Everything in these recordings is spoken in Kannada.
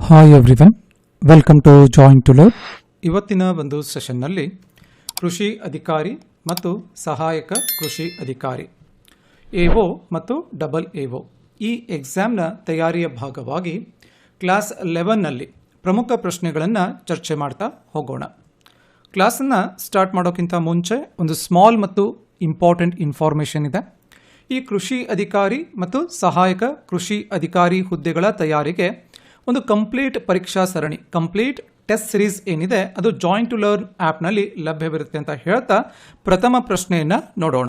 Hi everyone, welcome to join to learn. ಇವತ್ತಿನ ಒಂದು ಸೆಷನ್ನಲ್ಲಿ ಕೃಷಿ ಅಧಿಕಾರಿ ಮತ್ತು ಸಹಾಯಕ ಕೃಷಿ ಅಧಿಕಾರಿ ಎಒ ಮತ್ತು ಡಬಲ್ ಎಒ ಈ ಎಕ್ಸಾಮ್ನ ತಯಾರಿಯ ಭಾಗವಾಗಿ ಕ್ಲಾಸ್ 11ನಲ್ಲಿ ಪ್ರಮುಖ ಪ್ರಶ್ನೆಗಳನ್ನು ಚರ್ಚೆ ಮಾಡ್ತಾ ಹೋಗೋಣ. ಕ್ಲಾಸನ್ನು ಸ್ಟಾರ್ಟ್ ಮಾಡೋಕ್ಕಿಂತ ಮುಂಚೆ ಒಂದು ಸ್ಮಾಲ್ ಮತ್ತು ಇಂಪಾರ್ಟೆಂಟ್ ಇನ್ಫಾರ್ಮೇಷನ್ ಇದೆ. ಈ ಕೃಷಿ ಅಧಿಕಾರಿ ಮತ್ತು ಸಹಾಯಕ ಕೃಷಿ ಅಧಿಕಾರಿ ಹುದ್ದೆಗಳ ತಯಾರಿಗೆ ಒಂದು ಕಂಪ್ಲೀಟ್ ಪರೀಕ್ಷಾ ಸರಣಿ, ಕಂಪ್ಲೀಟ್ ಟೆಸ್ಟ್ ಸಿರೀಸ್ ಏನಿದೆ ಅದು ಜಾಯಿನ್ ಟು ಲರ್ನ್ ಆ್ಯಪ್ನಲ್ಲಿ ಲಭ್ಯವಿರುತ್ತೆ ಅಂತ ಹೇಳ್ತಾ ಪ್ರಥಮ ಪ್ರಶ್ನೆಯನ್ನು ನೋಡೋಣ.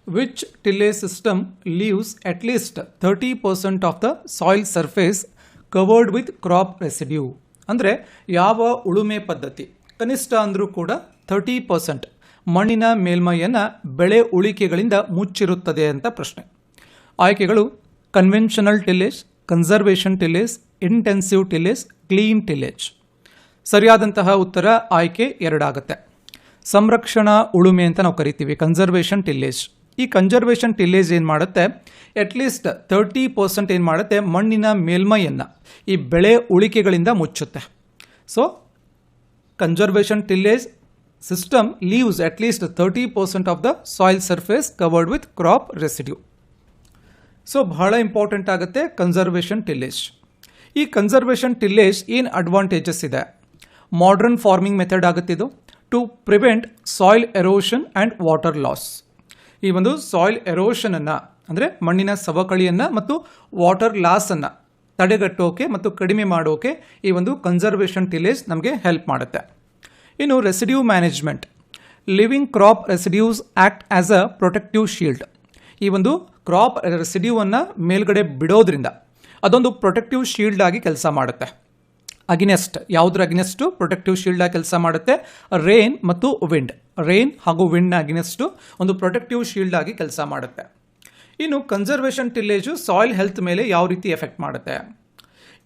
Which tillage system leaves at least 30% of the soil surface covered with crop residue? ಅಂದರೆ ಯಾವ ಉಳುಮೆ ಪದ್ಧತಿ ಕನಿಷ್ಠ ಅಂದರೂ ಕೂಡ 30% ಮಣ್ಣಿನ ಮೇಲ್ಮೈಯನ್ನು ಬೆಳೆ ಉಳಿಕೆಗಳಿಂದ ಮುಚ್ಚಿರುತ್ತದೆ ಅಂತ ಪ್ರಶ್ನೆ. ಆಯ್ಕೆಗಳು: conventional tillage, conservation tillage, intensive tillage, clean tillage. ಸರಿಯಾದಂತಹ ಉತ್ತರ ಆಯ್ಕೆ 2 ಆಗುತ್ತೆ. ಸಂರಕ್ಷಣಾ ಉಳುಮೆ ಅಂತ ನಾವು ಕರಿತೀವಿ ಕನ್ಸರ್ವೇಷನ್ ಟಿಲ್ಲೇಜ್. ಈ ಕನ್ಸರ್ವೇಷನ್ ಟಿಲ್ಲೇಜ್ ಏನು ಮಾಡುತ್ತೆ, ಅಟ್ಲೀಸ್ಟ್ 30% ಏನು ಮಾಡುತ್ತೆ, ಮಣ್ಣಿನ ಮೇಲ್ಮೈಯನ್ನು ಈ ಬೆಳೆ ಉಳಿಕೆಗಳಿಂದ ಮುಚ್ಚುತ್ತೆ. So conservation tillage system leaves at least 30% of the soil surface covered with crop residue. So ಬಹಳ ಇಂಪಾರ್ಟೆಂಟ್ ಆಗುತ್ತೆ ಕನ್ಸರ್ವೇಷನ್ ಟಿಲ್ಲೇಜ್. ಈ ಕನ್ಸರ್ವೇಷನ್ ಟಿಲ್ಲೇಜ್ ಏನು ಅಡ್ವಾಂಟೇಜಸ್ ಇದೆ? ಮಾಡರ್ನ್ ಫಾರ್ಮಿಂಗ್ ಮೆಥಡ್ ಆಗುತ್ತೆ ಇದು, to prevent soil erosion and water loss. ಈ ಒಂದು ಸಾಯಿಲ್ ಎರೋಷನನ್ನು ಅಂದರೆ ಮಣ್ಣಿನ ಸವಕಳಿಯನ್ನು ಮತ್ತು ವಾಟರ್ ಲಾಸನ್ನು ತಡೆಗಟ್ಟೋಕೆ ಮತ್ತು ಕಡಿಮೆ ಮಾಡೋಕೆ ಈ ಒಂದು ಕನ್ಸರ್ವೇಷನ್ ಟಿಲ್ಲೇಜ್ ನಮಗೆ ಹೆಲ್ಪ್ ಮಾಡುತ್ತೆ. ಇನ್ನು residue management, living crop residues act as a protective shield. ಈ ಒಂದು ಕ್ರಾಪ್ ರೆಸಿಡ್ಯೂವನ್ನು ಮೇಲ್ಗಡೆ ಬಿಡೋದ್ರಿಂದ ಅದೊಂದು ಪ್ರೊಟೆಕ್ಟಿವ್ ಶೀಲ್ಡ್ ಆಗಿ ಕೆಲಸ ಮಾಡುತ್ತೆ. ಅಗಿನೆಸ್ಟ್, ಯಾವುದ್ರ ಅಗಿನೆಸ್ಟು ಪ್ರೊಟೆಕ್ಟಿವ್ ಶೀಲ್ಡ್ ಆಗಿ ಕೆಲಸ ಮಾಡುತ್ತೆ? ರೇನ್ ಮತ್ತು ವಿಂಡ್. ರೇನ್ ಹಾಗೂ ವಿಂಡ್ನ ಅಗಿನೆಸ್ಟು ಒಂದು ಪ್ರೊಟೆಕ್ಟಿವ್ ಶೀಲ್ಡ್ ಆಗಿ ಕೆಲಸ ಮಾಡುತ್ತೆ. ಇನ್ನು ಕನ್ಸರ್ವೇಷನ್ ಟಿಲ್ಲೇಜು ಸಾಯಿಲ್ ಹೆಲ್ತ್ ಮೇಲೆ ಯಾವ ರೀತಿ ಎಫೆಕ್ಟ್ ಮಾಡುತ್ತೆ?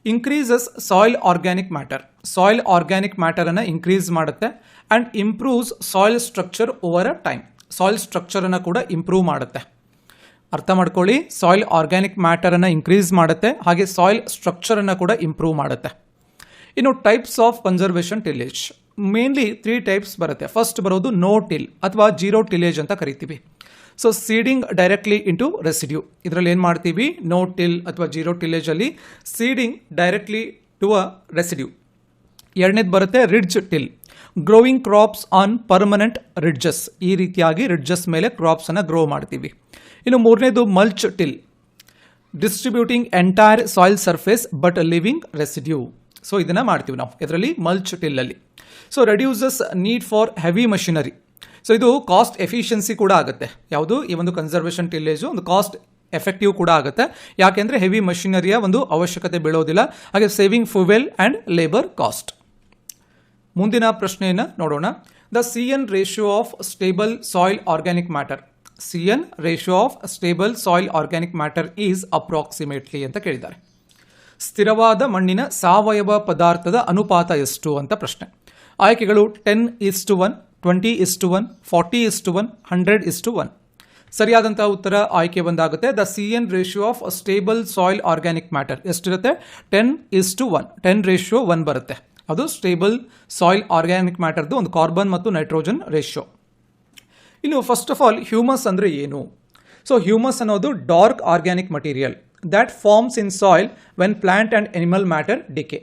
Increases soil organic matter. Soil organic ಮ್ಯಾಟರನ್ನು ಇನ್ಕ್ರೀಸ್ ಮಾಡುತ್ತೆ and improves soil structure over a time. Soil ಸ್ಟ್ರಕ್ಚರನ್ನು ಕೂಡ ಇಂಪ್ರೂವ್ ಮಾಡುತ್ತೆ. ಅರ್ಥ ಮಾಡ್ಕೊಳ್ಳಿ, ಸಾಯಿಲ್ ಆರ್ಗ್ಯಾನಿಕ್ ಮ್ಯಾಟರನ್ನು ಇನ್ಕ್ರೀಸ್ ಮಾಡುತ್ತೆ, ಹಾಗೆ ಸಾಯಿಲ್ ಸ್ಟ್ರಕ್ಚರನ್ನು ಕೂಡ ಇಂಪ್ರೂವ್ ಮಾಡುತ್ತೆ. ಇನ್ನು types of conservation tillage, mainly 3 types ಬರುತ್ತೆ. ಫಸ್ಟ್ ಬರೋದು ನೋ ಟಿಲ್ ಅಥವಾ ಜೀರೋ ಟಿಲ್ಲೇಜ್ ಅಂತ ಕರಿತೀವಿ. So seeding directly into residue. ಇದರಲ್ಲಿ ಏನು ಮಾಡ್ತೀವಿ, ನೋ ಟಿಲ್ ಅಥವಾ ಜೀರೋ ಟಿಲ್ಲೇಜಲ್ಲಿ seeding directly to a residue. ಎರಡನೇದು ಬರುತ್ತೆ ridge till, growing crops on permanent ridges. ಈ ರೀತಿಯಾಗಿ ರಿಡ್ಜಸ್ ಮೇಲೆ ಕ್ರಾಪ್ಸನ್ನು ಗ್ರೋ ಮಾಡ್ತೀವಿ. ಇನ್ನು ಮೂರನೇದು mulch till, distributing entire soil surface but living residue. So ಇದನ್ನು ಮಾಡ್ತೀವಿ ನಾವು ಇದರಲ್ಲಿ ಮಲ್ಚ್ ಟಿಲ್ಲಲ್ಲಿ. So reduces need for heavy machinery. So ಇದು ಕಾಸ್ಟ್ ಎಫಿಷಿಯನ್ಸಿ ಕೂಡ ಆಗುತ್ತೆ. ಯಾವುದು ಈ ಒಂದು ಕನ್ಸರ್ವೇಷನ್ ಟಿಲ್ಲೇಜು ಒಂದು ಕಾಸ್ಟ್ ಎಫೆಕ್ಟಿವ್ ಕೂಡ ಆಗುತ್ತೆ. ಯಾಕೆಂದರೆ ಹೆವಿ ಮಷಿನರಿಯ ಒಂದು ಅವಶ್ಯಕತೆ ಬೀಳೋದಿಲ್ಲ, ಹಾಗೆ saving fuel and labour cost. ಮುಂದಿನ ಪ್ರಶ್ನೆಯನ್ನು ನೋಡೋಣ. The CN ratio of stable soil organic matter. CN ratio of stable soil organic matter is approximately ಅಂತ ಕೇಳಿದ್ದಾರೆ. ಸ್ಥಿರವಾದ ಮಣ್ಣಿನ ಸಾವಯವ ಪದಾರ್ಥದ ಅನುಪಾತ ಎಷ್ಟು ಅಂತ ಪ್ರಶ್ನೆ. ಆಯ್ಕೆಗಳು 10:1, 20:1, 40:1, 100:1. ಸರಿಯಾದಂತಹ ಉತ್ತರ ಆಯ್ಕೆ ಒಂದಾಗುತ್ತೆ. The CN ratio of stable soil organic matter ಎಷ್ಟಿರುತ್ತೆ? 10:1. 10 ರೇಷಿಯೋ 1 ಬರುತ್ತೆ. ಅದು ಸ್ಟೇಬಲ್ ಸಾಯಿಲ್ ಆರ್ಗ್ಯಾನಿಕ್ ಮ್ಯಾಟರ್ದು ಒಂದು ಕಾರ್ಬನ್ ಮತ್ತು ನೈಟ್ರೋಜನ್ ರೇಷಿಯೋ. ಇನ್ನು ಫಸ್ಟ್ ಆಫ್ ಆಲ್ ಹ್ಯೂಮಸ್ ಅಂದರೆ ಏನು? ಸೊ ಹ್ಯೂಮಸ್ ಅನ್ನೋದು dark organic material that forms in soil when plant and animal matter decay.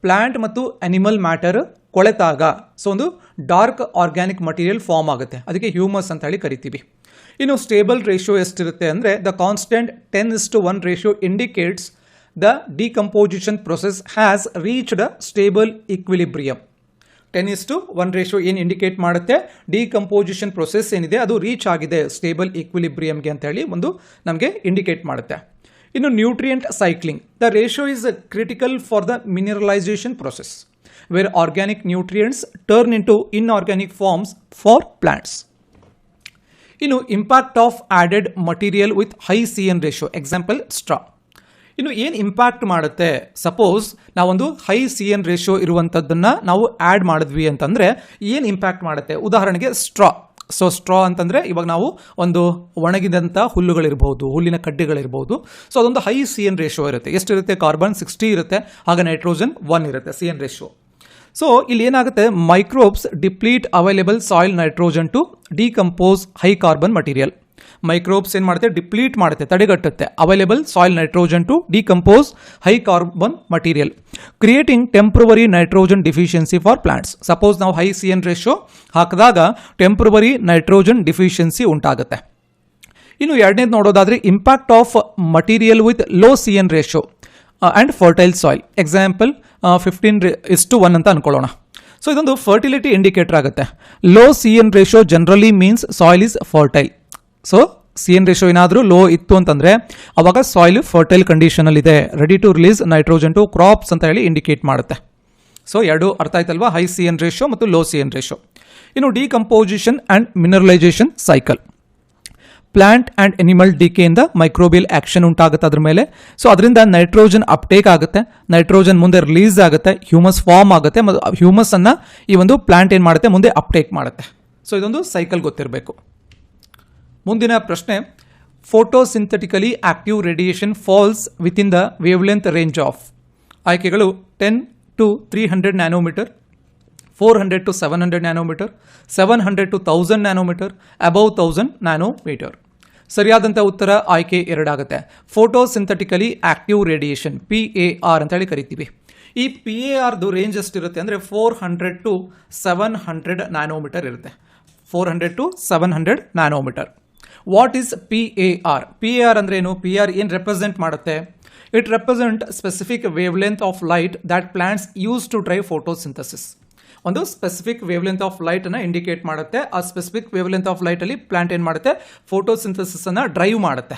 Plant ಮತ್ತು ಅನಿಮಲ್ ಮ್ಯಾಟರ್ ಕೊಳೆತಾಗ ಸೊ ಒಂದು ಡಾರ್ಕ್ ಆರ್ಗ್ಯಾನಿಕ್ ಮಟೀರಿಯಲ್ ಫಾರ್ಮ್ ಆಗುತ್ತೆ, ಅದಕ್ಕೆ ಹ್ಯೂಮಸ್ ಅಂತ ಹೇಳಿ ಕರಿತೀವಿ. ಇನ್ನು ಸ್ಟೇಬಲ್ ರೇಷಿಯೋ ಎಷ್ಟಿರುತ್ತೆ ಅಂದರೆ the constant 10:1 ratio indicates the decomposition process has reached a stable equilibrium. 10:1 ratio ಏನು ಇಂಡಿಕೇಟ್ ಮಾಡುತ್ತೆ, ಡಿಕಂಪೋಸಿಷನ್ ಪ್ರೊಸೆಸ್ ಏನಿದೆ ಅದು ರೀಚ್ ಆಗಿದೆ ಸ್ಟೇಬಲ್ ಈಕ್ವಿಲಿಬ್ರಿಯಮ್ಗೆ ಅಂತ ಹೇಳಿ ಒಂದು ನಮಗೆ ಇಂಡಿಕೇಟ್ ಮಾಡುತ್ತೆ. ಇನ್ನು nutrient cycling, the ratio is critical for the mineralization process where organic nutrients turn into inorganic forms for plants. ಇನ್ನು impact of added material with high CN ratio, example straw. ಇನ್ನು ಏನು ಇಂಪ್ಯಾಕ್ಟ್ ಮಾಡುತ್ತೆ, ಸಪೋಸ್ ನಾವೊಂದು ಹೈ CN ರೇಷಿಯೋ ಇರುವಂಥದ್ದನ್ನು ನಾವು ಆ್ಯಡ್ ಮಾಡಿದ್ವಿ ಅಂತಂದರೆ ಏನು ಇಂಪ್ಯಾಕ್ಟ್ ಮಾಡುತ್ತೆ? ಉದಾಹರಣೆಗೆ ಸ್ಟ್ರಾ ಸೊ ಸ್ಟ್ರಾ ಅಂತಂದರೆ ಇವಾಗ ನಾವು ಒಂದು ಒಣಗಿದಂಥ ಹುಲ್ಲುಗಳಿರ್ಬೋದು, ಹುಲ್ಲಿನ ಕಡ್ಡಿಗಳಿರ್ಬೋದು. ಸೊ ಅದೊಂದು ಹೈ CN ರೇಷಿಯೋ ಇರುತ್ತೆ. ಎಷ್ಟಿರುತ್ತೆ? ಕಾರ್ಬನ್ 60 ಇರುತ್ತೆ, ಹಾಗೆ ನೈಟ್ರೋಜನ್ 1 ಇರುತ್ತೆ CN ರೇಷಿಯೋ. ಸೊ ಇಲ್ಲಿ ಏನಾಗುತ್ತೆ, microbes deplete available soil nitrogen to decompose high carbon material. Microbes ಏನು ಮಾಡುತ್ತೆ? ಡಿಪ್ಲೀಟ್ ಮಾಡುತ್ತೆ, ತಡೆಗಟ್ಟುತ್ತೆ available soil nitrogen to decompose high carbon material, creating temporary nitrogen deficiency for plants. Suppose ನಾವು ಹೈ CN ರೇಷಿಯೋ ಹಾಕಿದಾಗ ಟೆಂಪ್ರವರಿ ನೈಟ್ರೋಜನ್ ಡಿಫಿಷಿಯನ್ಸಿ ಉಂಟಾಗುತ್ತೆ. ಇನ್ನು ಎರಡನೇದು ನೋಡೋದಾದರೆ impact of material with low CN ratio and fertile soil. Example 15:1 ಅಂತ ಅನ್ಕೊಳ್ಳೋಣ. ಸೊ ಇದೊಂದು ಫರ್ಟಿಲಿಟಿ ಇಂಡಿಕೇಟರ್ ಆಗುತ್ತೆ. Low CN ratio generally means soil is fertile. So CN ratio ಏನಾದರೂ ಲೋ ಇತ್ತು ಅಂತಂದರೆ ಅವಾಗ ಸಾಯಿಲ್ ಫರ್ಟೈಲ್ ಕಂಡೀಷನಲ್ಲಿದೆ, ready to release nitrogen to crops ಅಂತ ಹೇಳಿ ಇಂಡಿಕೇಟ್ ಮಾಡುತ್ತೆ. ಸೊ ಎರಡು ಅರ್ಥ ಆಯ್ತಲ್ವಾ, ಹೈ CN ರೇಷಿಯೋ ಮತ್ತು ಲೋ CN ರೇಷಿಯೋ. ಇನ್ನು decomposition and mineralization cycle. Plant and animal ಡಿಕೆಯಿಂದ ಮೈಕ್ರೋಬಿಯಲ್ ಆ್ಯಕ್ಷನ್ ಉಂಟಾಗುತ್ತೆ ಅದ್ರ ಮೇಲೆ. ಸೊ ಅದರಿಂದ ನೈಟ್ರೋಜನ್ ಅಪ್ಟೇಕ್ ಆಗುತ್ತೆ, ನೈಟ್ರೋಜನ್ ಮುಂದೆ ರಿಲೀಸ್ ಆಗುತ್ತೆ, ಹ್ಯೂಮಸ್ ಫಾರ್ಮ್ ಆಗುತ್ತೆ, ಮತ್ತು ಹ್ಯೂಮಸನ್ನು ಈ ಒಂದು ಪ್ಲಾಂಟ್ ಏನು ಮಾಡುತ್ತೆ? ಮುಂದೆ ಅಪ್ಟೇಕ್ ಮಾಡುತ್ತೆ. ಸೊ ಇದೊಂದು ಸೈಕಲ್ ಗೊತ್ತಿರಬೇಕು. ಮುಂದಿನ ಪ್ರಶ್ನೆ, photosynthetically active radiation falls within the wavelength range of. ಆಯ್ಕೆಗಳು 10 to 300 nanometer, 400 to 700 nanometer, 700 to 1000 nanometer, above 1000 nanometer. ಸರಿಯಾದಂಥ ಉತ್ತರ ಆಯ್ಕೆ 2 ಆಗುತ್ತೆ. ಫೋಟೋಸಿಂಥೆಟಿಕಲಿ ಆಕ್ಟಿವ್ ರೇಡಿಯೇಷನ್ PAR ಅಂತ ಹೇಳಿ ಕರಿತೀವಿ. ಈ PARದು ರೇಂಜ್ ಎಷ್ಟಿರುತ್ತೆ ಅಂದರೆ 400 to 700 ನ್ಯಾನೋಮೀಟರ್ ಇರುತ್ತೆ. 400 to 700 nanometer. What is PAR? PAR ಅಂದ್ರೆ ಏನು? PAR ಏನು ರೆಪ್ರೆಸೆಂಟ್ ಮಾಡುತ್ತೆ? It represent specific wavelength of light that plants use to drive photosynthesis. ಒಂದು ಸ್ಪೆಸಿಫಿಕ್ ವೇವ್ಲೆಂತ್ ಆಫ್ ಲೈಟನ್ನು ಇಂಡಿಕೇಟ್ ಮಾಡುತ್ತೆ. ಆ ಸ್ಪೆಸಿಫಿಕ್ ವೇವ್ಲೆಂತ್ ಆಫ್ ಲೈಟಲ್ಲಿ ಪ್ಲಾಂಟ್ ಏನು ಮಾಡುತ್ತೆ? ಫೋಟೋಸಿಂಥಸಿಸನ್ನು ಡ್ರೈವ್ ಮಾಡುತ್ತೆ.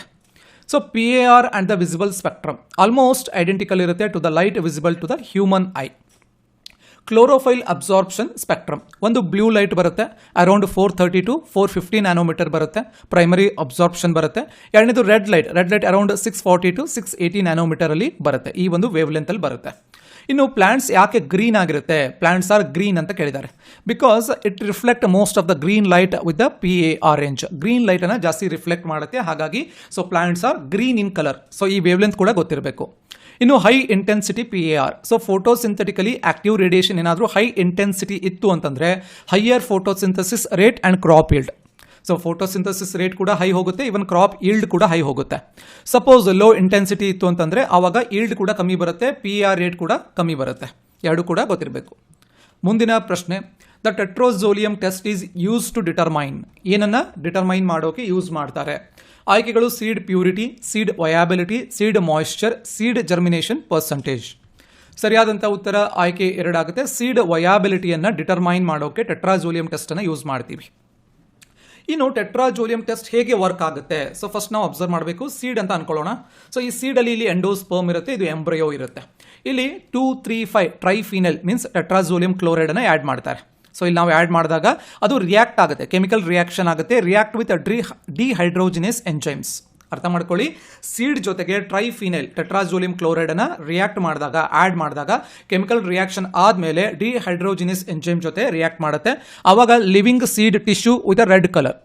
So PAR and the visible spectrum almost identical ಇರುತ್ತೆ to the light visible to the human eye. Chlorophyll absorption spectrum, ಒಂದು ಬ್ಲೂ ಲೈಟ್ ಬರುತ್ತೆ, ಅರೌಂಡ್ 430 to 450 ನ್ಯಾನೋಮೀಟರ್ ಬರುತ್ತೆ, ಪ್ರೈಮರಿ ಅಬ್ಸಾರ್ಪ್ಷನ್ ಬರುತ್ತೆ. ಎರಡನೇದು ರೆಡ್ ಲೈಟ್ ಅರೌಂಡ್ 640 to 680 ನ್ಯಾನೋಮೀಟರಲ್ಲಿ ಬರುತ್ತೆ, ಈ ಒಂದು ವೇವ್ ಲೆಂತಲ್ಲಿ ಬರುತ್ತೆ. ಇನ್ನು ಪ್ಲಾಂಟ್ಸ್ ಯಾಕೆ ಗ್ರೀನ್ ಆಗಿರುತ್ತೆ? ಪ್ಲಾಂಟ್ಸ್ ಆರ್ ಗ್ರೀನ್ ಅಂತ ಕೇಳಿದ್ದಾರೆ because it reflect most of the green light with the PAR range. Green ಲೈಟನ್ನು ಜಾಸ್ತಿ ರಿಫ್ಲೆಕ್ಟ್ ಮಾಡುತ್ತೆ, ಹಾಗಾಗಿ so plants are green in colour. So ಈ ವೇವ್ ಲೆಂತ್ ಕೂಡ ಗೊತ್ತಿರಬೇಕು. ಇನ್ನು high intensity PAR. So photosynthetically active radiation ಏನಾದರೂ ಹೈ ಇಂಟೆನ್ಸಿಟಿ ಇತ್ತು ಅಂತಂದರೆ higher photosynthesis rate and crop yield. So photosynthesis rate ಕೂಡ ಹೈ ಹೋಗುತ್ತೆ, ಇವನ್ ಕ್ರಾಪ್ ಈಲ್ಡ್ ಕೂಡ ಹೈ ಹೋಗುತ್ತೆ. ಸಪೋಸ್ ಲೋ ಇಂಟೆನ್ಸಿಟಿ ಇತ್ತು ಅಂತಂದರೆ ಆವಾಗ ಈಲ್ಡ್ ಕೂಡ ಕಮ್ಮಿ ಬರುತ್ತೆ, PAR ರೇಟ್ ಕೂಡ ಕಮ್ಮಿ ಬರುತ್ತೆ. ಎರಡು ಕೂಡ ಗೊತ್ತಿರಬೇಕು. ಮುಂದಿನ ಪ್ರಶ್ನೆ, the tetrazolium test is use to determine. ಏನನ್ನು ಡಿಟರ್ಮೈನ್ ಮಾಡೋಕೆ ಯೂಸ್ ಮಾಡ್ತಾರೆ? ಆಯ್ಕೆಗಳು seed purity, seed viability, seed moisture, seed germination percentage. ಸರಿಯಾದಂಥ ಉತ್ತರ ಆಯ್ಕೆ 2 ಆಗುತ್ತೆ. ಸೀಡ್ ವಯಾಬಿಲಿಟಿಯನ್ನು ಡಿಟರ್ಮೈನ್ ಮಾಡೋಕೆ ಟೆಟ್ರಾಜೋಲಿಯಂ ಟೆಸ್ಟನ್ನು ಯೂಸ್ ಮಾಡ್ತೀವಿ. ಇನ್ನು ಟೆಟ್ರಾಜೋಲಿಯಂ ಟೆಸ್ಟ್ ಹೇಗೆ ವರ್ಕ್ ಆಗುತ್ತೆ? ಸೊ ಫಸ್ಟ್ ನಾವು ಅಬ್ಸರ್ವ್ ಮಾಡಬೇಕು. ಸೀಡ್ ಅಂತ ಅನ್ಕೊಳ್ಳೋಣ. ಸೊ ಈ ಸೀಡಲ್ಲಿ ಇಲ್ಲಿ ಎಂಡೋಸ್ಪರ್ಮ್ ಇರುತ್ತೆ, ಇದು ಎಂಬ್ರಯೋ ಇರುತ್ತೆ. ಇಲ್ಲಿ 2,3,5 ಟ್ರೈಫಿನಲ್ ಮೀನ್ಸ್ ಟೆಟ್ರಾಜೋಲಿಯಂ ಕ್ಲೋರೈಡನ್ನು ಆ್ಯಡ್ ಮಾಡ್ತಾರೆ. ಸೊ ಇಲ್ಲಿ ನಾವು ಆ್ಯಡ್ ಮಾಡಿದಾಗ ಅದು ರಿಯಾಕ್ಟ್ ಆಗುತ್ತೆ, ಕೆಮಿಕಲ್ ರಿಯಾಕ್ಷನ್ ಆಗುತ್ತೆ, ರಿಯಾಕ್ಟ್ ವಿತ್ ಡಿಹೈಡ್ರೋಜಿನೇಸ್ ಎಂಜೈಮ್ಸ್. ಅರ್ಥ ಮಾಡ್ಕೊಳ್ಳಿ, ಸೀಡ್ ಜೊತೆಗೆ ಟ್ರೈಫಿನೈಲ್ ಟೆಟ್ರಾಜೋಲಿಯಂ ಕ್ಲೋರೈಡನ್ನು ರಿಯಾಕ್ಟ್ ಮಾಡಿದಾಗ ಆ್ಯಡ್ ಮಾಡಿದಾಗ ಕೆಮಿಕಲ್ ರಿಯಾಕ್ಷನ್ ಆದಮೇಲೆ ಡಿಹೈಡ್ರೋಜಿನೇಸ್ ಎಂಜೈಮ್ ಜೊತೆ ರಿಯಾಕ್ಟ್ ಮಾಡುತ್ತೆ. ಆವಾಗ living seed tissue with a red colour.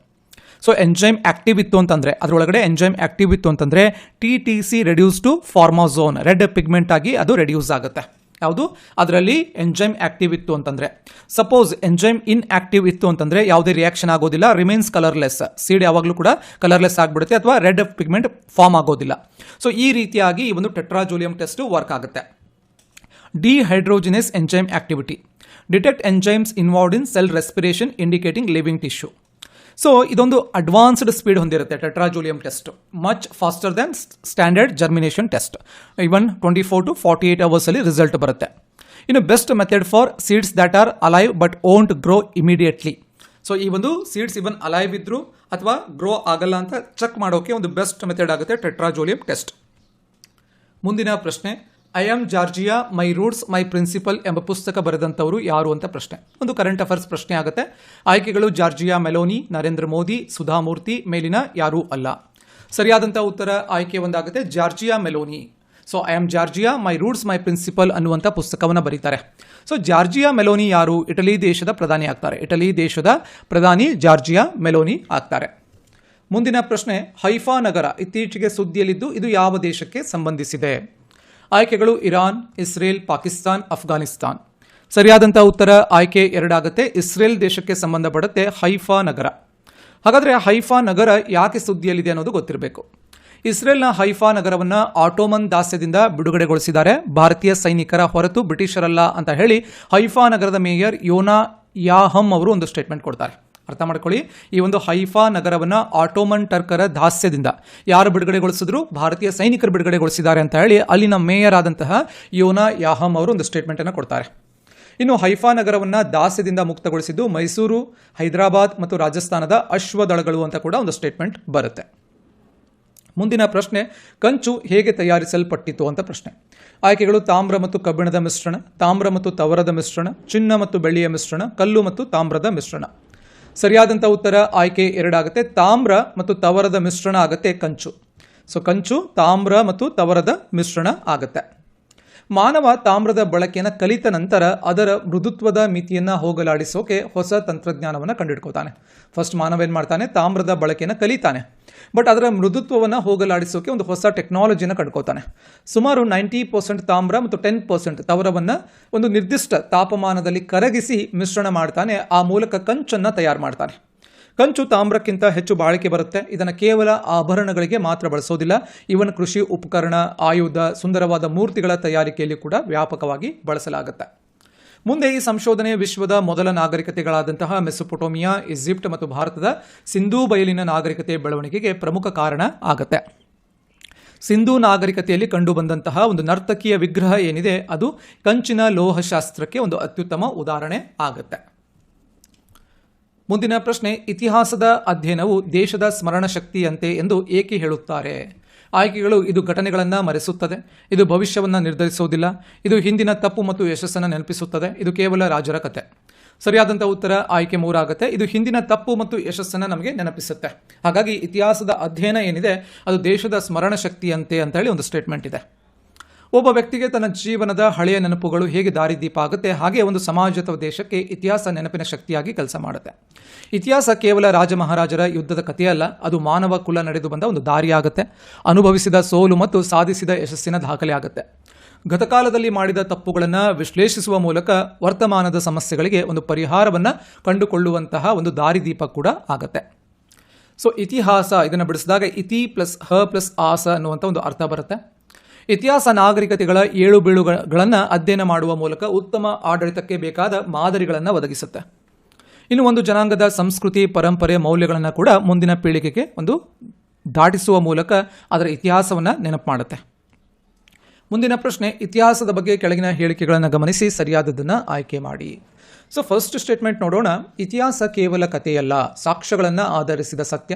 So enzyme active ಇತ್ತು ಅಂತಂದರೆ, ಅದರೊಳಗಡೆ ಎಂಜೈಮ್ ಆಕ್ಟಿವ್ ಇತ್ತು ಅಂತಂದರೆ TTC reduce to formazan, red pigment ಆಗಿ ಅದು ರೆಡ್ಯೂಸ್ ಆಗುತ್ತೆ. ಯಾವುದು? ಅದರಲ್ಲಿ ಎಂಜೈಮ್ ಆಕ್ಟಿವ್ ಇತ್ತು ಅಂತಂದರೆ. ಸಪೋಸ್ ಎಂಜೈಮ್ ಇನ್ ಆಕ್ಟಿವ್ ಇತ್ತು ಅಂತಂದರೆ ಯಾವುದೇ ರಿಯಾಕ್ಷನ್ ಆಗೋದಿಲ್ಲ, ರಿಮೇನ್ಸ್ ಕಲರ್ಲೆಸ್. ಸೀಡ್ ಯಾವಾಗಲೂ ಕೂಡ ಕಲರ್ಲೆಸ್ ಆಗಿಬಿಡುತ್ತೆ ಅಥವಾ ರೆಡ್ ಪಿಗ್ಮೆಂಟ್ ಫಾರ್ಮ್ ಆಗೋದಿಲ್ಲ. ಸೊ ಈ ರೀತಿಯಾಗಿ ಈ ಒಂದು ಟೆಟ್ರಾಜೋಲಿಯಂ ಟೆಸ್ಟ್ ವರ್ಕ್ ಆಗುತ್ತೆ. Dehydrogenase enzyme activity detect enzymes involved in cell respiration indicating living tissue. So ಇದೊಂದು ಅಡ್ವಾನ್ಸ್ಡ್ ಸ್ಪೀಡ್ ಹೊಂದಿರುತ್ತೆ tetrazolium test, much faster than standard germination test. Even 24 to 48 ಅವರ್ಸಲ್ಲಿ ರಿಸಲ್ಟ್ ಬರುತ್ತೆ. ಇನ್ನು best method for seeds that are alive but won't grow immediately. So ಈ ಒಂದು ಸೀಡ್ಸ್ ಇವನ್ ಅಲೈವ್ ಇದ್ರು ಅಥವಾ ಗ್ರೋ ಆಗಲ್ಲ ಅಂತ ಚೆಕ್ ಮಾಡೋಕೆ ಒಂದು ಬೆಸ್ಟ್ ಮೆಥಡ್ ಆಗುತ್ತೆ ಟೆಟ್ರಾಜೋಲಿಯಂ ಟೆಸ್ಟ್. ಮುಂದಿನ ಪ್ರಶ್ನೆ, I am Giorgia my roots my principle ಎಂಬ ಪುಸ್ತಕ ಬರೆದಂಥವರು ಯಾರು ಅಂತ ಪ್ರಶ್ನೆ. ಒಂದು ಕರೆಂಟ್ ಅಫೇರ್ಸ್ ಪ್ರಶ್ನೆ ಆಗುತ್ತೆ. ಆಯ್ಕೆಗಳು ಜಾರ್ಜಿಯಾ ಮೆಲೋನಿ, ನರೇಂದ್ರ ಮೋದಿ, ಸುಧಾಮೂರ್ತಿ, ಮೇಲಿನ ಯಾರೂ ಅಲ್ಲ. ಸರಿಯಾದಂಥ ಉತ್ತರ ಆಯ್ಕೆ 1 ಆಗುತ್ತೆ, Giorgia Meloni. So I am Giorgia, my roots my principle ಅನ್ನುವಂಥ ಪುಸ್ತಕವನ್ನು ಬರೀತಾರೆ. ಸೊ ಜಾರ್ಜಿಯಾ ಮೆಲೋನಿ ಯಾರು? ಇಟಲಿ ದೇಶದ ಪ್ರಧಾನಿ ಆಗ್ತಾರೆ. ಇಟಲಿ ದೇಶದ ಪ್ರಧಾನಿ ಜಾರ್ಜಿಯಾ ಮೆಲೋನಿ ಆಗ್ತಾರೆ. ಮುಂದಿನ ಪ್ರಶ್ನೆ, ಹೈಫಾ ನಗರ ಇತ್ತೀಚೆಗೆ ಸುದ್ದಿಯಲ್ಲಿದ್ದು ಇದು ಯಾವ ದೇಶಕ್ಕೆ ಸಂಬಂಧಿಸಿದೆ? ಆಯ್ಕೆಗಳು ಇರಾನ್, ಇಸ್ರೇಲ್, ಪಾಕಿಸ್ತಾನ್, ಅಫ್ಘಾನಿಸ್ತಾನ್. ಸರಿಯಾದಂಥ ಉತ್ತರ ಆಯ್ಕೆ 2 ಆಗುತ್ತೆ. ಇಸ್ರೇಲ್ ದೇಶಕ್ಕೆ ಸಂಬಂಧಪಡುತ್ತೆ ಹೈಫಾ ನಗರ. ಹಾಗಾದರೆ ಹೈಫಾ ನಗರ ಯಾಕೆ ಸುದ್ದಿಯಲ್ಲಿದೆ ಅನ್ನೋದು ಗೊತ್ತಿರಬೇಕು. ಇಸ್ರೇಲ್ನ ಹೈಫಾ ನಗರವನ್ನು ಆಟೋಮನ್ ದಾಸ್ಯದಿಂದ ಬಿಡುಗಡೆಗೊಳಿಸಿದ್ದಾರೆ, ಭಾರತೀಯ ಸೈನಿಕರ ಹೊರತು ಬ್ರಿಟಿಷರಲ್ಲ ಅಂತ ಹೇಳಿ ಹೈಫಾ ನಗರದ ಮೇಯರ್ ಯೋನಾ ಯಾಹಮ್ ಅವರು ಒಂದು ಸ್ಟೇಟ್ಮೆಂಟ್ ಕೊಡ್ತಾರೆ. ಅರ್ಥ ಮಾಡ್ಕೊಳ್ಳಿ, ಈ ಒಂದು ಹೈಫಾ ನಗರವನ್ನು ಆಟೋಮನ್ ಟರ್ಕರ ದಾಸ್ಯದಿಂದ ಯಾರು ಬಿಡುಗಡೆಗೊಳಿಸಿದ್ರು? ಭಾರತೀಯ ಸೈನಿಕರು ಬಿಡುಗಡೆಗೊಳಿಸಿದ್ದಾರೆ ಅಂತ ಹೇಳಿ ಅಲ್ಲಿನ ಮೇಯರ್ ಆದಂತಹ ಯೋನಾ ಯಾಹಮ್ ಅವರು ಒಂದು ಸ್ಟೇಟ್ಮೆಂಟನ್ನು ಕೊಡ್ತಾರೆ. ಇನ್ನು ಹೈಫಾ ನಗರವನ್ನು ದಾಸ್ಯದಿಂದ ಮುಕ್ತಗೊಳಿಸಿದ್ದು ಮೈಸೂರು, ಹೈದರಾಬಾದ್ ಮತ್ತು ರಾಜಸ್ಥಾನದ ಅಶ್ವದಳಗಳು ಅಂತ ಕೂಡ ಒಂದು ಸ್ಟೇಟ್ಮೆಂಟ್ ಬರುತ್ತೆ. ಮುಂದಿನ ಪ್ರಶ್ನೆ, ಕಂಚು ಹೇಗೆ ತಯಾರಿಸಲ್ಪಟ್ಟಿತು ಅಂತ ಪ್ರಶ್ನೆ. ಆಯ್ಕೆಗಳು ತಾಮ್ರ ಮತ್ತು ಕಬ್ಬಿಣದ ಮಿಶ್ರಣ, ತಾಮ್ರ ಮತ್ತು ತವರದ ಮಿಶ್ರಣ, ಚಿನ್ನ ಮತ್ತು ಬೆಳ್ಳಿಯ ಮಿಶ್ರಣ, ಕಲ್ಲು ಮತ್ತು ತಾಮ್ರದ ಮಿಶ್ರಣ. ಸರಿಯಾದಂಥ ಉತ್ತರ ಆಯ್ಕೆ 2 ಆಗುತ್ತೆ. ತಾಮ್ರ ಮತ್ತು ತವರದ ಮಿಶ್ರಣ ಆಗುತ್ತೆ ಕಂಚು. ಸೊ ಕಂಚು ತಾಮ್ರ ಮತ್ತು ತವರದ ಮಿಶ್ರಣ ಆಗುತ್ತೆ. ಮಾನವ ತಾಮ್ರದ ಬಳಕೆಯನ್ನು ಕಲಿತ ನಂತರ ಅದರ ಮೃದುತ್ವದ ಮಿತಿಯನ್ನು ಹೋಗಲಾಡಿಸೋಕೆ ಹೊಸ ತಂತ್ರಜ್ಞಾನವನ್ನು ಕಂಡುಹಿಡ್ಕೋತಾನೆ. ಫಸ್ಟ್ ಮಾನವ ಏನು ಮಾಡ್ತಾನೆ? ತಾಮ್ರದ ಬಳಕೆಯನ್ನು ಕಲಿತಾನೆ, ಬಟ್ ಅದರ ಮೃದುತ್ವವನ್ನು ಹೋಗಲಾಡಿಸೋಕೆ ಒಂದು ಹೊಸ ಟೆಕ್ನಾಲಜಿಯನ್ನು ಕಂಡುಕೋತಾನೆ. ಸುಮಾರು 90% ತಾಮ್ರ ಮತ್ತು 10% ತವರವನ್ನು ಒಂದು ನಿರ್ದಿಷ್ಟ ತಾಪಮಾನದಲ್ಲಿ ಕರಗಿಸಿ ಮಿಶ್ರಣ ಮಾಡ್ತಾನೆ. ಆ ಮೂಲಕ ಕಂಚನ್ನು ತಯಾರು ಮಾಡ್ತಾನೆ. ಕಂಚು ತಾಮ್ರಕ್ಕಿಂತ ಹೆಚ್ಚು ಬಾಳಿಕೆ ಬರುತ್ತೆ. ಇದನ್ನು ಕೇವಲ ಆಭರಣಗಳಿಗೆ ಮಾತ್ರ ಬಳಸೋದಿಲ್ಲ, ಇವನ್ ಕೃಷಿ ಉಪಕರಣ, ಆಯುಧ, ಸುಂದರವಾದ ಮೂರ್ತಿಗಳ ತಯಾರಿಕೆಯಲ್ಲಿ ಕೂಡ ವ್ಯಾಪಕವಾಗಿ ಬಳಸಲಾಗುತ್ತೆ. ಮುಂದೆ ಈ ಸಂಶೋಧನೆ ವಿಶ್ವದ ಮೊದಲ ನಾಗರಿಕತೆಗಳಾದಂತಹ ಮೆಸೊಪೊಟೋಮಿಯಾ, ಈಜಿಪ್ಟ್ ಮತ್ತು ಭಾರತದ ಸಿಂಧೂ ಬಯಲಿನ ನಾಗರಿಕತೆ ಬೆಳವಣಿಗೆಗೆ ಪ್ರಮುಖ ಕಾರಣ ಆಗುತ್ತೆ. ಸಿಂಧೂ ನಾಗರಿಕತೆಯಲ್ಲಿ ಕಂಡುಬಂದಂತಹ ಒಂದು ನರ್ತಕಿಯ ವಿಗ್ರಹ ಏನಿದೆ ಅದು ಕಂಚಿನ ಲೋಹಶಾಸ್ತ್ರಕ್ಕೆ ಒಂದು ಅತ್ಯುತ್ತಮ ಉದಾಹರಣೆ ಆಗುತ್ತೆ. ಮುಂದಿನ ಪ್ರಶ್ನೆ, ಇತಿಹಾಸದ ಅಧ್ಯಯನವು ದೇಶದ ಸ್ಮರಣ ಶಕ್ತಿಯಂತೆ ಎಂದು ಏಕೆ ಹೇಳುತ್ತಾರೆ? ಆಯ್ಕೆಗಳು ಇದು ಘಟನೆಗಳನ್ನು ಮರೆಸುತ್ತದೆ, ಇದು ಭವಿಷ್ಯವನ್ನು ನಿರ್ಧರಿಸುವುದಿಲ್ಲ, ಇದು ಹಿಂದಿನ ತಪ್ಪು ಮತ್ತು ಯಶಸ್ಸನ್ನು ನೆನಪಿಸುತ್ತದೆ, ಇದು ಕೇವಲ ರಾಜರ ಕತೆ. ಸರಿಯಾದಂಥ ಉತ್ತರ ಆಯ್ಕೆ 3 ಆಗುತ್ತೆ. ಇದು ಹಿಂದಿನ ತಪ್ಪು ಮತ್ತು ಯಶಸ್ಸನ್ನು ನಮಗೆ ನೆನಪಿಸುತ್ತೆ. ಹಾಗಾಗಿ ಇತಿಹಾಸದ ಅಧ್ಯಯನ ಏನಿದೆ ಅದು ದೇಶದ ಸ್ಮರಣ ಶಕ್ತಿಯಂತೆ ಅಂತ ಹೇಳಿ ಒಂದು ಸ್ಟೇಟ್ಮೆಂಟ್ ಇದೆ. ಒಬ್ಬ ವ್ಯಕ್ತಿಗೆ ತನ್ನ ಜೀವನದ ಹಳೆಯ ನೆನಪುಗಳು ಹೇಗೆ ದಾರಿದೀಪ ಆಗುತ್ತೆ, ಹಾಗೆ ಒಂದು ಸಮಾಜ ಅಥವಾ ದೇಶಕ್ಕೆ ಇತಿಹಾಸ ನೆನಪಿನ ಶಕ್ತಿಯಾಗಿ ಕೆಲಸ ಮಾಡುತ್ತೆ. ಇತಿಹಾಸ ಕೇವಲ ರಾಜ ಮಹಾರಾಜರ ಯುದ್ಧದ ಕಥೆಯಲ್ಲ, ಅದು ಮಾನವ ಕುಲ ನಡೆದು ಬಂದ ಒಂದು ದಾರಿಯಾಗುತ್ತೆ, ಅನುಭವಿಸಿದ ಸೋಲು ಮತ್ತು ಸಾಧಿಸಿದ ಯಶಸ್ಸಿನ ದಾಖಲೆ ಆಗುತ್ತೆ. ಗತಕಾಲದಲ್ಲಿ ಮಾಡಿದ ತಪ್ಪುಗಳನ್ನು ವಿಶ್ಲೇಷಿಸುವ ಮೂಲಕ ವರ್ತಮಾನದ ಸಮಸ್ಯೆಗಳಿಗೆ ಒಂದು ಪರಿಹಾರವನ್ನು ಕಂಡುಕೊಳ್ಳುವಂತಹ ಒಂದು ದಾರಿದೀಪ ಕೂಡ ಆಗುತ್ತೆ. ಸೊ ಇತಿಹಾಸ ಇದನ್ನು ಬಿಡಿಸಿದಾಗ ಇತಿ ಪ್ಲಸ್ ಹ ಪ್ಲಸ್ ಆಸ ಅನ್ನುವಂಥ ಒಂದು ಅರ್ಥ ಬರುತ್ತೆ. ಇತಿಹಾಸ ನಾಗರಿಕತೆಗಳ ಏಳು ಬೀಳುಗಳನ್ನು ಅಧ್ಯಯನ ಮಾಡುವ ಮೂಲಕ ಉತ್ತಮ ಆಡಳಿತಕ್ಕೆ ಬೇಕಾದ ಮಾದರಿಗಳನ್ನು ಒದಗಿಸುತ್ತೆ. ಇನ್ನು ಒಂದು ಜನಾಂಗದ ಸಂಸ್ಕೃತಿ, ಪರಂಪರೆ, ಮೌಲ್ಯಗಳನ್ನು ಕೂಡ ಮುಂದಿನ ಪೀಳಿಗೆಗೆ ಒಂದು ದಾಟಿಸುವ ಮೂಲಕ ಅದರ ಇತಿಹಾಸವನ್ನು ನೆನಪು ಮಾಡುತ್ತೆ. ಮುಂದಿನ ಪ್ರಶ್ನೆ, ಇತಿಹಾಸದ ಬಗ್ಗೆ ಕೆಳಗಿನ ಹೇಳಿಕೆಗಳನ್ನು ಗಮನಿಸಿ ಸರಿಯಾದದನ್ನು ಆಯ್ಕೆ ಮಾಡಿ. ಸೊ ಫಸ್ಟ್ ಸ್ಟೇಟ್ಮೆಂಟ್ ನೋಡೋಣ. ಇತಿಹಾಸ ಕೇವಲ ಕಥೆಯಲ್ಲ, ಸಾಕ್ಷ್ಯಗಳನ್ನು ಆಧರಿಸಿದ ಸತ್ಯ.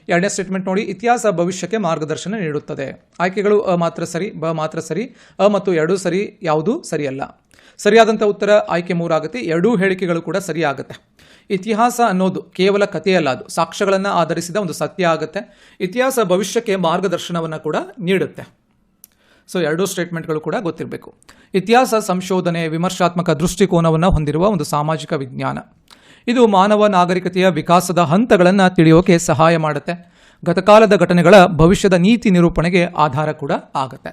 ಎರಡನೇ ಸ್ಟೇಟ್ಮೆಂಟ್ ನೋಡಿ, ಇತಿಹಾಸ ಭವಿಷ್ಯಕ್ಕೆ ಮಾರ್ಗದರ್ಶನ ನೀಡುತ್ತದೆ. ಆಯ್ಕೆಗಳು ಅ ಮಾತ್ರ ಸರಿ, ಬ ಮಾತ್ರ ಸರಿ, ಅ ಮತ್ತು ಎರಡೂ ಸರಿ, ಯಾವುದೂ ಸರಿಯಲ್ಲ. ಸರಿಯಾದಂಥ ಉತ್ತರ ಆಯ್ಕೆ 3 ಆಗುತ್ತೆ. ಎರಡೂ ಹೇಳಿಕೆಗಳು ಕೂಡ ಸರಿ ಆಗುತ್ತೆ. ಇತಿಹಾಸ ಅನ್ನೋದು ಕೇವಲ ಕಥೆಯಲ್ಲ, ಅದು ಸಾಕ್ಷ್ಯಗಳನ್ನು ಆಧರಿಸಿದ ಒಂದು ಸತ್ಯ ಆಗುತ್ತೆ. ಇತಿಹಾಸ ಭವಿಷ್ಯಕ್ಕೆ ಮಾರ್ಗದರ್ಶನವನ್ನು ಕೂಡ ನೀಡುತ್ತೆ. ಸೊ ಎರಡೂ ಸ್ಟೇಟ್ಮೆಂಟ್ಗಳು ಕೂಡ ಗೊತ್ತಿರಬೇಕು. ಇತಿಹಾಸ ಸಂಶೋಧನೆ ವಿಮರ್ಶಾತ್ಮಕ ದೃಷ್ಟಿಕೋನವನ್ನು ಹೊಂದಿರುವ ಒಂದು ಸಾಮಾಜಿಕ ವಿಜ್ಞಾನ. ಇದು ಮಾನವ ನಾಗರಿಕತೆಯ ವಿಕಾಸದ ಹಂತಗಳನ್ನು ತಿಳಿಯೋಕೆ ಸಹಾಯ ಮಾಡುತ್ತೆ. ಗತಕಾಲದ ಘಟನೆಗಳ ಭವಿಷ್ಯದ ನೀತಿ ನಿರೂಪಣೆಗೆ ಆಧಾರ ಕೂಡ ಆಗುತ್ತೆ.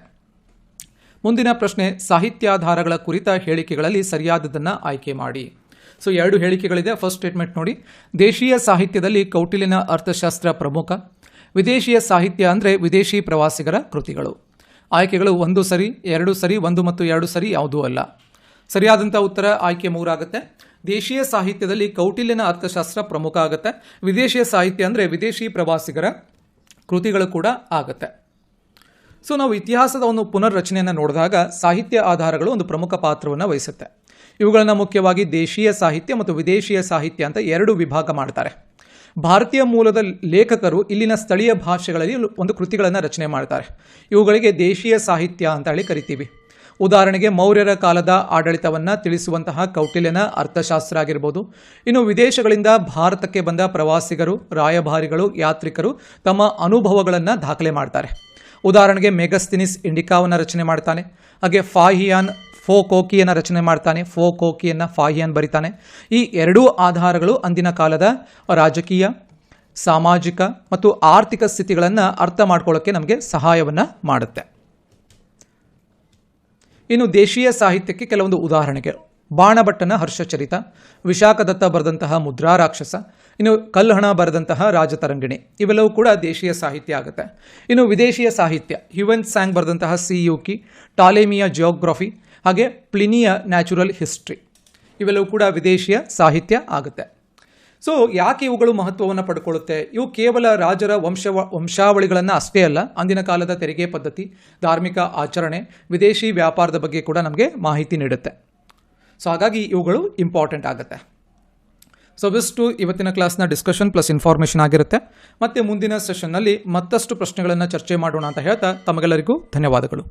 ಮುಂದಿನ ಪ್ರಶ್ನೆ, ಸಾಹಿತ್ಯಾಧಾರಗಳ ಕುರಿತ ಹೇಳಿಕೆಗಳಲ್ಲಿ ಸರಿಯಾದದನ್ನು ಆಯ್ಕೆ ಮಾಡಿ. ಸೊ ಎರಡು ಹೇಳಿಕೆಗಳಿದೆ. ಫಸ್ಟ್ ಸ್ಟೇಟ್ಮೆಂಟ್ ನೋಡಿ, ದೇಶೀಯ ಸಾಹಿತ್ಯದಲ್ಲಿ ಕೌಟಿಲ್ಯನ ಅರ್ಥಶಾಸ್ತ್ರ ಪ್ರಮುಖ. ವಿದೇಶೀಯ ಸಾಹಿತ್ಯ ಅಂದರೆ ವಿದೇಶಿ ಪ್ರವಾಸಿಗರ ಕೃತಿಗಳು. ಆಯ್ಕೆಗಳು 1 ಸರಿ, 2 ಸರಿ, 1 ಮತ್ತು 2 ಸರಿ, ಯಾವುದೂ ಅಲ್ಲ. ಸರಿಯಾದಂಥ ಉತ್ತರ ಆಯ್ಕೆ 3 ಆಗುತ್ತೆ. ದೇಶೀಯ ಸಾಹಿತ್ಯದಲ್ಲಿ ಕೌಟಿಲ್ಯನ ಅರ್ಥಶಾಸ್ತ್ರ ಪ್ರಮುಖ ಆಗುತ್ತೆ. ವಿದೇಶೀಯ ಸಾಹಿತ್ಯ ಅಂದರೆ ವಿದೇಶಿ ಪ್ರವಾಸಿಗರ ಕೃತಿಗಳು ಕೂಡ ಆಗುತ್ತೆ. ಸೊ ನಾವು ಇತಿಹಾಸದ ಒಂದು ಪುನರ್ರಚನೆಯನ್ನು ನೋಡಿದಾಗ ಸಾಹಿತ್ಯ ಆಧಾರಗಳು ಒಂದು ಪ್ರಮುಖ ಪಾತ್ರವನ್ನು ವಹಿಸುತ್ತೆ. ಇವುಗಳನ್ನು ಮುಖ್ಯವಾಗಿ ದೇಶೀಯ ಸಾಹಿತ್ಯ ಮತ್ತು ವಿದೇಶೀಯ ಸಾಹಿತ್ಯ ಅಂತ 2 ವಿಭಾಗ ಮಾಡ್ತಾರೆ. ಭಾರತೀಯ ಮೂಲದ ಲೇಖಕರು ಇಲ್ಲಿನ ಸ್ಥಳೀಯ ಭಾಷೆಗಳಲ್ಲಿ ಒಂದು ಕೃತಿಗಳನ್ನು ರಚನೆ ಮಾಡ್ತಾರೆ. ಇವುಗಳಿಗೆ ದೇಶೀಯ ಸಾಹಿತ್ಯ ಅಂತ ಹೇಳಿ ಕರಿತೀವಿ. ಉದಾಹರಣೆಗೆ ಮೌರ್ಯರ ಕಾಲದ ಆಡಳಿತವನ್ನು ತಿಳಿಸುವಂತಹ ಕೌಟಿಲ್ಯನ ಅರ್ಥಶಾಸ್ತ್ರ ಆಗಿರ್ಬೋದು. ಇನ್ನು ವಿದೇಶಗಳಿಂದ ಭಾರತಕ್ಕೆ ಬಂದ ಪ್ರವಾಸಿಗರು, ರಾಯಭಾರಿಗಳು, ಯಾತ್ರಿಕರು ತಮ್ಮ ಅನುಭವಗಳನ್ನು ದಾಖಲೆ ಮಾಡ್ತಾರೆ. ಉದಾಹರಣೆಗೆ ಮೆಗಸ್ತಿನಿಸ್ ಇಂಡಿಕಾವನ್ನು ರಚನೆ ಮಾಡ್ತಾನೆ. ಹಾಗೆ ಫಾಹಿಯಾನ್ ಫೋಕೋಕಿಯನ್ನು ರಚನೆ ಮಾಡ್ತಾನೆ. ಫೋಕೋಕಿಯನ್ನು ಫಾಹಿಯಾನ್ ಬರಿತಾನೆ. ಈ ಎರಡೂ ಆಧಾರಗಳು ಅಂದಿನ ಕಾಲದ ರಾಜಕೀಯ, ಸಾಮಾಜಿಕ ಮತ್ತು ಆರ್ಥಿಕ ಸ್ಥಿತಿಗಳನ್ನು ಅರ್ಥ ಮಾಡ್ಕೊಳ್ಳೋಕ್ಕೆ ನಮಗೆ ಸಹಾಯವನ್ನು ಮಾಡುತ್ತೆ. ಇನ್ನು ದೇಶೀಯ ಸಾಹಿತ್ಯಕ್ಕೆ ಕೆಲವೊಂದು ಉದಾಹರಣೆಗಳು: ಬಾಣಭಟ್ಟನ ಹರ್ಷಚರಿತ, ವಿಶಾಖದತ್ತ ಬರೆದಂತಹ ಮುದ್ರಾ ರಾಕ್ಷಸ, ಇನ್ನು ಕಲ್ಹಣ ಬರೆದಂತಹ ರಾಜತರಂಗಿಣಿ, ಇವೆಲ್ಲವೂ ಕೂಡ ದೇಶೀಯ ಸಾಹಿತ್ಯ ಆಗುತ್ತೆ. ಇನ್ನು ವಿದೇಶೀಯ ಸಾಹಿತ್ಯ: ಹ್ಯುವೆನ್ ಸ್ಯಾಂಗ್ ಬರೆದಂತಹ ಸಿ ಯುಕಿ, ಟಾಲೆಮಿಯ ಜಿಯೋಗ್ರಫಿ, ಹಾಗೆ ಪ್ಲಿನಿಯ ನ್ಯಾಚುರಲ್ ಹಿಸ್ಟ್ರಿ, ಇವೆಲ್ಲವೂ ಕೂಡ ವಿದೇಶೀಯ ಸಾಹಿತ್ಯ ಆಗುತ್ತೆ. ಸೊ ಯಾಕೆ ಇವುಗಳು ಮಹತ್ವವನ್ನು ಪಡ್ಕೊಳ್ಳುತ್ತೆ? ಇವು ಕೇವಲ ರಾಜರ ವಂಶಾವಳಿಗಳನ್ನು ಅಷ್ಟೇ ಅಲ್ಲ, ಅಂದಿನ ಕಾಲದ ತೆರಿಗೆ ಪದ್ಧತಿ, ಧಾರ್ಮಿಕ ಆಚರಣೆ, ವಿದೇಶಿ ವ್ಯಾಪಾರದ ಬಗ್ಗೆ ಕೂಡ ನಮಗೆ ಮಾಹಿತಿ ನೀಡುತ್ತೆ. ಸೊ ಹಾಗಾಗಿ ಇವುಗಳು ಇಂಪಾರ್ಟೆಂಟ್ ಆಗುತ್ತೆ. ಸೊ ಇಷ್ಟು ಇವತ್ತಿನ ಕ್ಲಾಸ್ನ ಡಿಸ್ಕಷನ್ ಪ್ಲಸ್ ಇನ್ಫಾರ್ಮೇಷನ್ ಆಗಿರುತ್ತೆ. ಮತ್ತೆ ಮುಂದಿನ ಸೆಷನ್ನಲ್ಲಿ ಮತ್ತಷ್ಟು ಪ್ರಶ್ನೆಗಳನ್ನು ಚರ್ಚೆ ಮಾಡೋಣ ಅಂತ ಹೇಳ್ತಾ ತಮಗೆಲ್ಲರಿಗೂ ಧನ್ಯವಾದಗಳು.